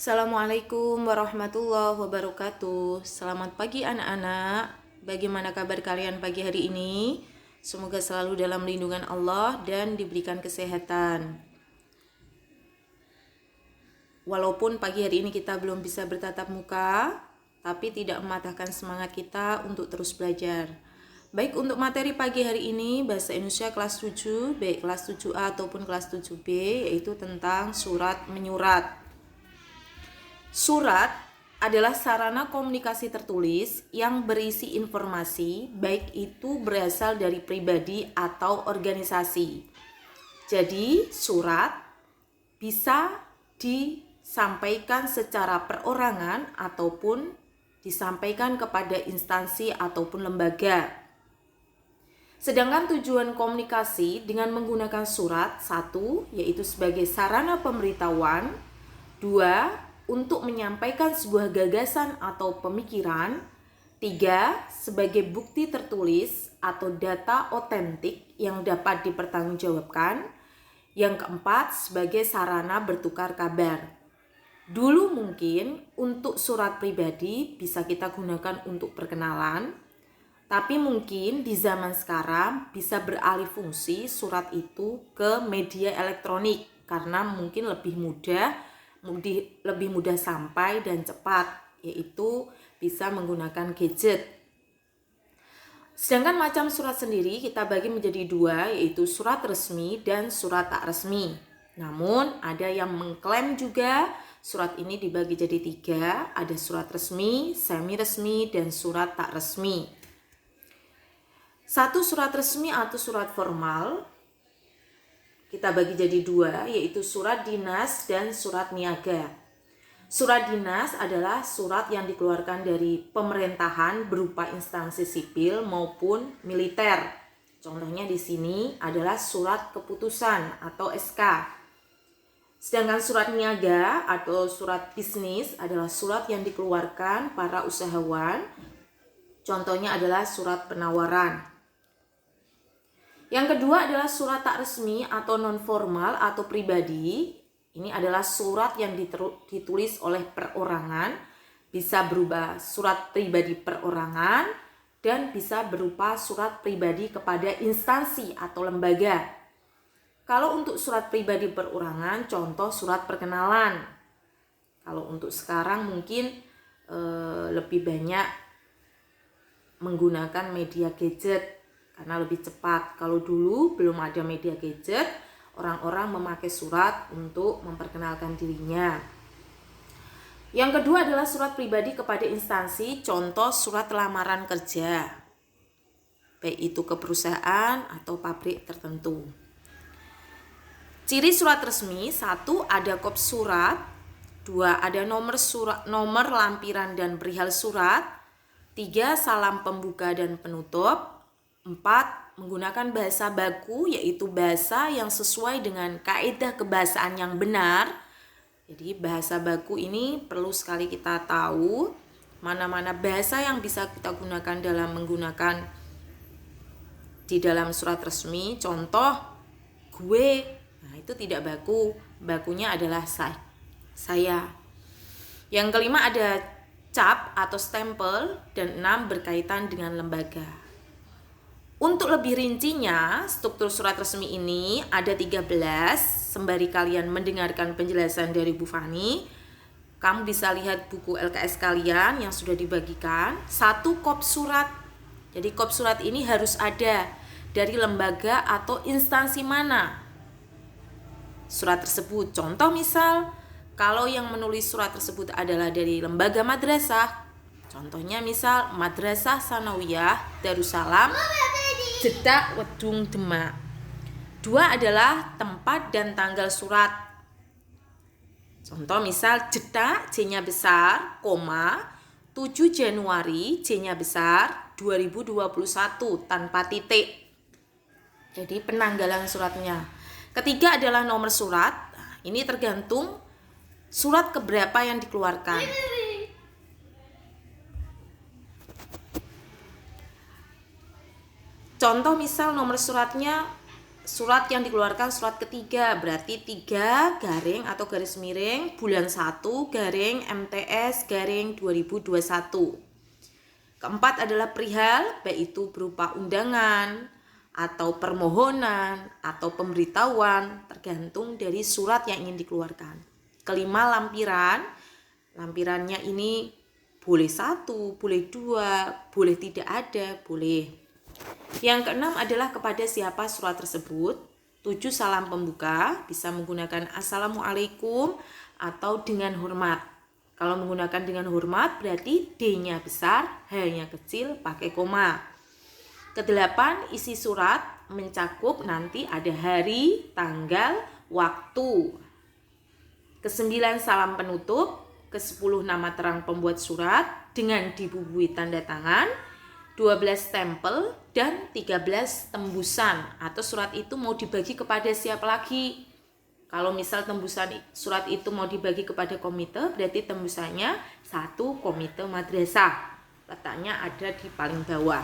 Assalamualaikum warahmatullahi wabarakatuh. Selamat pagi anak-anak. Bagaimana kabar kalian pagi hari ini? Semoga selalu dalam lindungan Allah dan diberikan kesehatan. Walaupun pagi hari ini kita belum bisa bertatap muka, tapi tidak mematahkan semangat kita untuk terus belajar. Baik, untuk materi pagi hari ini Bahasa Indonesia kelas 7, baik kelas 7A ataupun kelas 7B, yaitu tentang surat menyurat. Surat adalah sarana komunikasi tertulis yang berisi informasi, baik itu berasal dari pribadi atau organisasi. Jadi, surat bisa disampaikan secara perorangan ataupun disampaikan kepada instansi ataupun lembaga. Sedangkan tujuan komunikasi dengan menggunakan surat, 1, yaitu sebagai sarana pemberitahuan, 2, untuk menyampaikan sebuah gagasan atau pemikiran, 3, sebagai bukti tertulis atau data otentik yang dapat dipertanggungjawabkan, yang keempat, sebagai sarana bertukar kabar. Dulu mungkin untuk surat pribadi bisa kita gunakan untuk perkenalan, tapi mungkin di zaman sekarang bisa beralih fungsi surat itu ke media elektronik karena mungkin lebih mudah sampai dan cepat, yaitu bisa menggunakan gadget. Sedangkan macam surat sendiri kita bagi menjadi 2, yaitu surat resmi dan surat tak resmi. Namun ada yang mengklaim juga surat ini dibagi jadi 3, ada surat resmi, semi resmi, dan surat tak resmi. 1, surat resmi atau surat formal kita bagi jadi 2, yaitu surat dinas dan surat niaga. Surat dinas adalah surat yang dikeluarkan dari pemerintahan berupa instansi sipil maupun militer. Contohnya di sini adalah surat keputusan atau SK. Sedangkan surat niaga atau surat bisnis adalah surat yang dikeluarkan para usahawan. Contohnya adalah surat penawaran. Yang kedua adalah surat tak resmi atau non-formal atau pribadi. Ini adalah surat yang ditulis oleh perorangan, bisa berupa surat pribadi perorangan dan bisa berupa surat pribadi kepada instansi atau lembaga. Kalau untuk surat pribadi perorangan, contoh surat perkenalan. Kalau untuk sekarang mungkin lebih banyak menggunakan media gadget karena lebih cepat. Kalau dulu belum ada media gadget, orang-orang memakai surat untuk memperkenalkan dirinya. Yang kedua adalah surat pribadi kepada instansi, contoh surat lamaran kerja, baik itu ke perusahaan atau pabrik tertentu. Ciri surat resmi, 1, ada kop surat, 2, ada nomor lampiran dan perihal surat, 3, salam pembuka dan penutup, 4, menggunakan bahasa baku, yaitu bahasa yang sesuai dengan kaidah kebahasaan yang benar. Jadi bahasa baku ini perlu sekali kita tahu mana-mana bahasa yang bisa kita gunakan dalam menggunakan di dalam surat resmi. Contoh, gue, nah itu tidak baku, bakunya adalah saya. Yang kelima ada cap atau stempel, dan 6, berkaitan dengan lembaga. Untuk lebih rincinya, struktur surat resmi ini ada 13. Sembari kalian mendengarkan penjelasan dari Bu Fani, kamu bisa lihat buku LKS kalian yang sudah dibagikan. 1, kop surat. Jadi kop surat ini harus ada dari lembaga atau instansi mana surat tersebut. Contoh misal, kalau yang menulis surat tersebut adalah dari lembaga madrasah, contohnya misal Madrasah Sanawiyah Darussalam Jeddah Wedung Demak. 2 adalah tempat dan tanggal surat. Contoh misal Jeddah, J-nya besar, 7 Januari, J-nya besar, 2021 tanpa titik. Jadi penanggalan suratnya. Ketiga adalah nomor surat. Ini tergantung surat keberapa yang dikeluarkan. Contoh misal nomor suratnya surat yang dikeluarkan surat ketiga, berarti 3 garing atau garis miring bulan 1 garing MTS garing 2021. Keempat adalah perihal, baik itu berupa undangan atau permohonan atau pemberitahuan, tergantung dari surat yang ingin dikeluarkan. Kelima, lampiran. Lampirannya ini boleh 1, boleh 2, boleh tidak ada, boleh. Yang keenam adalah kepada siapa surat tersebut. 7, salam pembuka, bisa menggunakan Assalamualaikum atau dengan hormat. Kalau menggunakan dengan hormat berarti D-nya besar, H-nya kecil, pakai koma. Kedelapan, isi surat mencakup nanti ada hari, tanggal, waktu. Kesembilan, salam penutup. Ke-10, nama terang pembuat surat dengan dibubuhi tanda tangan. 12, stempel. Dan 13, tembusan. Atau surat itu mau dibagi kepada siapa lagi. Kalau misal tembusan surat itu mau dibagi kepada komite, berarti tembusannya 1 komite madrasah. Letaknya ada di paling bawah.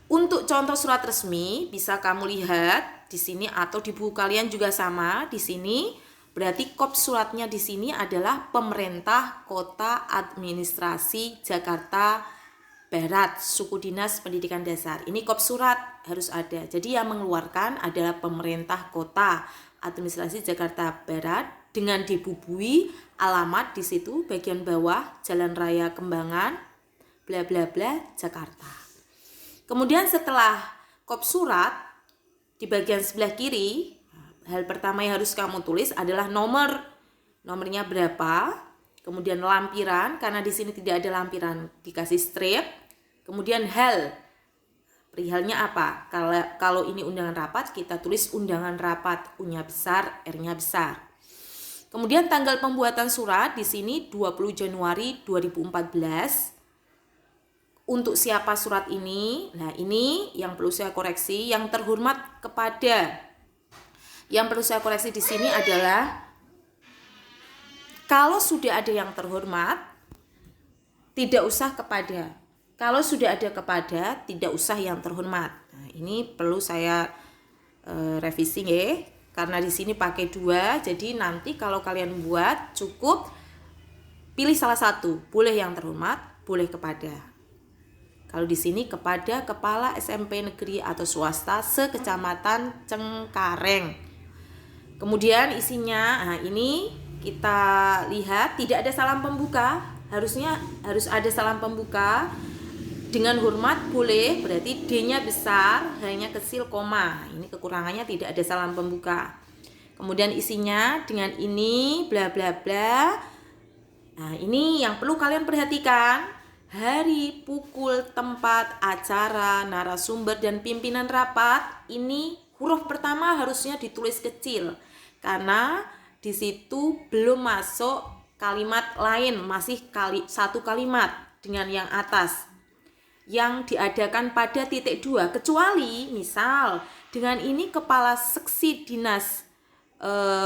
Untuk contoh surat resmi bisa kamu lihat di sini atau di buku kalian juga sama di sini. Berarti kop suratnya di sini adalah Pemerintah Kota Administrasi Jakarta Barat, Suku Dinas Pendidikan Dasar. Ini kop surat harus ada. Jadi yang mengeluarkan adalah Pemerintah Kota Administrasi Jakarta Barat dengan dibubuhi alamat di situ bagian bawah Jalan Raya Kembangan bla bla bla Jakarta. Kemudian setelah kop surat di bagian sebelah kiri, hal pertama yang harus kamu tulis adalah nomornya berapa, kemudian lampiran, karena di sini tidak ada lampiran dikasih strip, kemudian hal, perihalnya apa, kalau ini undangan rapat kita tulis undangan rapat, U-nya besar, R-nya besar. Kemudian tanggal pembuatan surat di sini 20 Januari 2014. Untuk siapa surat ini? Nah, ini yang perlu saya koreksi, yang terhormat kepada. Yang perlu saya koreksi di sini adalah kalau sudah ada yang terhormat tidak usah kepada. Kalau sudah ada kepada tidak usah yang terhormat. Nah, ini perlu saya revisi ya, karena di sini pakai 2. Jadi nanti kalau kalian buat cukup pilih salah satu, boleh yang terhormat, boleh kepada. Kalau di sini kepada kepala SMP negeri atau swasta sekecamatan Cengkareng. Kemudian isinya, nah ini kita lihat tidak ada salam pembuka, harus ada salam pembuka. Dengan hormat boleh, berarti D-nya besar, H-nya kecil, koma. Ini kekurangannya tidak ada salam pembuka. Kemudian isinya dengan ini bla bla bla. Nah, ini yang perlu kalian perhatikan. Hari, pukul, tempat, acara, narasumber, dan pimpinan rapat. Ini huruf pertama harusnya ditulis kecil. Karena di situ belum masuk kalimat lain, masih satu kalimat dengan yang atas yang diadakan pada titik 2. Kecuali misal dengan ini kepala seksi dinas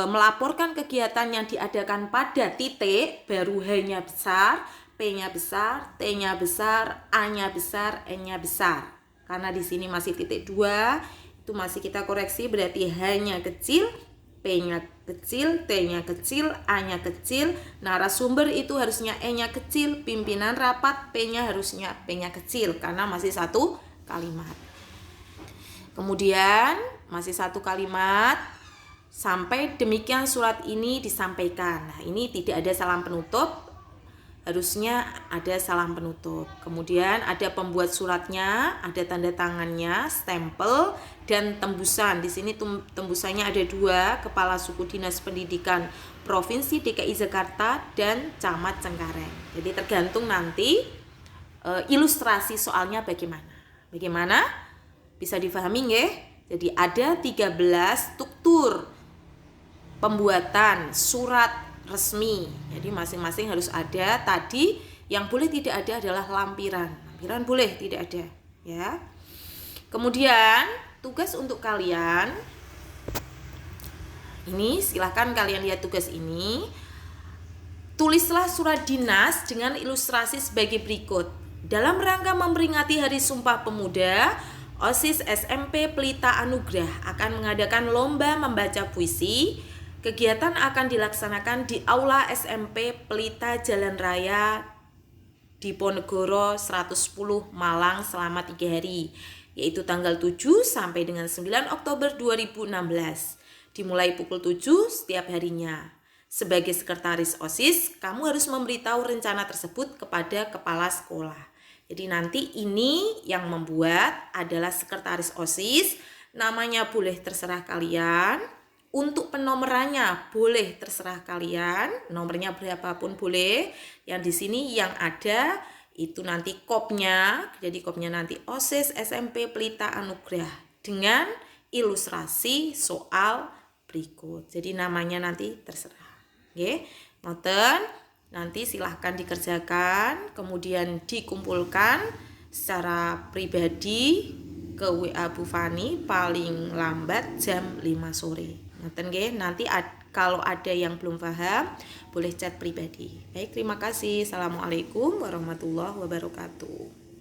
melaporkan kegiatan yang diadakan pada titik, baru H-nya besar, P-nya besar, T-nya besar, A-nya besar, N-nya besar. Karena di sini masih titik 2, itu masih kita koreksi, berarti H-nya kecil, P-nya kecil, T-nya kecil, A-nya kecil, narasumber itu harusnya E-nya kecil, pimpinan rapat P-nya harusnya P-nya kecil karena masih satu kalimat. Kemudian masih satu kalimat, sampai demikian surat ini disampaikan. Nah, ini tidak ada salam penutup. Harusnya ada salam penutup. Kemudian ada pembuat suratnya, ada tanda tangannya, stempel, dan tembusan. Di sini tembusannya ada 2, Kepala Suku Dinas Pendidikan Provinsi DKI Jakarta dan Camat Cengkareng. Jadi tergantung nanti ilustrasi soalnya bagaimana. Bagaimana? Bisa difahami nggih? Jadi ada 13 struktur pembuatan surat resmi. Jadi masing-masing harus ada. Tadi yang boleh tidak ada adalah lampiran. Lampiran boleh tidak ada, ya. Kemudian tugas untuk kalian ini, silahkan kalian lihat tugas ini. Tulislah surat dinas dengan ilustrasi sebagai berikut. Dalam rangka memperingati Hari Sumpah Pemuda, OSIS SMP Pelita Anugrah akan mengadakan lomba membaca puisi. Kegiatan akan dilaksanakan di Aula SMP Pelita Jalan Raya Diponegoro 110 Malang selama 3 hari, yaitu tanggal 7 sampai dengan 9 Oktober 2016. Dimulai pukul 7 setiap harinya. Sebagai sekretaris OSIS, kamu harus memberitahu rencana tersebut kepada kepala sekolah. Jadi nanti ini yang membuat adalah sekretaris OSIS, namanya boleh terserah kalian. Untuk penomorannya boleh terserah kalian, nomornya berapapun boleh. Yang di sini yang ada itu nanti kopnya, jadi kopnya nanti OSIS SMP Pelita Anugrah dengan ilustrasi soal berikut. Jadi namanya nanti terserah. Oke, noten, nanti silahkan dikerjakan, kemudian dikumpulkan secara pribadi ke WA Bu Fani paling lambat jam 5 sore. Nanti kalau ada yang belum paham boleh chat pribadi. Baik, terima kasih. Assalamualaikum warahmatullahi wabarakatuh.